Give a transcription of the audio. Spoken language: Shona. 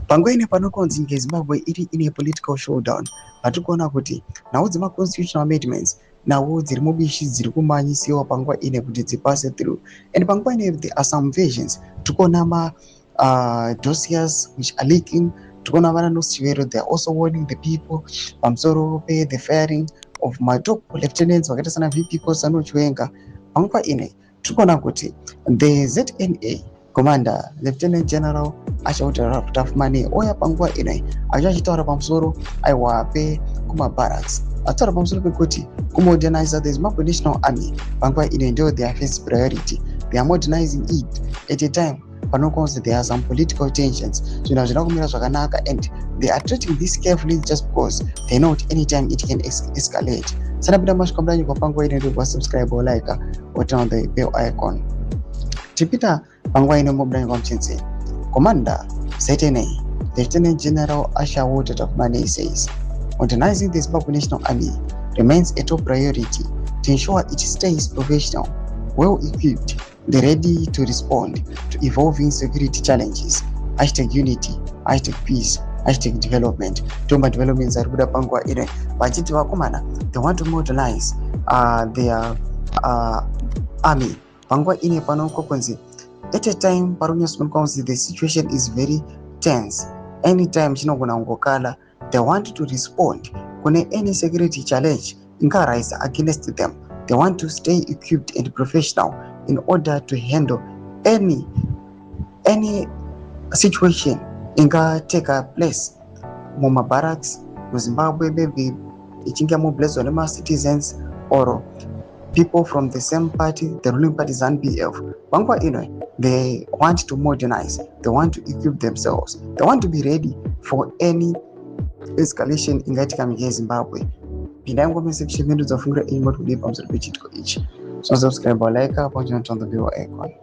panguva ine panokonzi ngeZimbabwe iri ine political showdown, patikuona kuti nawo dzima constitutional amendments nawo dziri mubishi dziri kumanyisiwa panguva ine kuti dzipase through. And panguva ine there are some versions tikuona ma dossiers which are leaking, tikuona vana nosivero, they are also warning the people pamusoro pe the firing of my top lieutenants vakaita sana VP Sanochwenga. Panguva ine tikuona kuti the ZNA Commander Lieutenant General achautaura kutafumane oya panguva ine achitaura pamusoro aiwape kuma barracks, ataura pamusoro pekuti kumodernize the Zimbabwe National Army panguva ine ndio their first priority. They are modernizing it at a time panokonzi there are some political tensions, zvina zvina kumira zvakanaka, and they are treating this carefully just because they know at any time it can escalate. Sanapinda mashikambanyi kwa panguva ine ndio subscribe or like or turn on the bell icon. Tipita panguva ine mobile kwa mchenzi. Commander ZNA Lieutenant General Asha Tafumane says modernizing the Zimbabwe National Army remains a top priority to ensure it stays professional, well equipped, and ready to respond to evolving security challenges. #unity, #peace, #development. Tomba developments are good panguva ine vachiti vakomana they want to modernize their army panguva ine panokonzi at a time parunyasmankonzi the situation is very tense. Anytime chinogona kungokala, they want to respond kune any security challenge ingarise against them. They want to stay equipped and professional in order to handle any situation inga take place muma barracks mu Zimbabwe, maybe ichinga mobilized on citizens or people from the same party, the ruling party ZANU-PF. Panguva ino they want to modernize, they want to equip themselves, they want to be ready for any escalation ingaitika muZimbabwe. Pinda ngome section mendo dzafungira aim kuti pamusoro pechitiko ichi. So subscribe or like up or turn on the bell icon.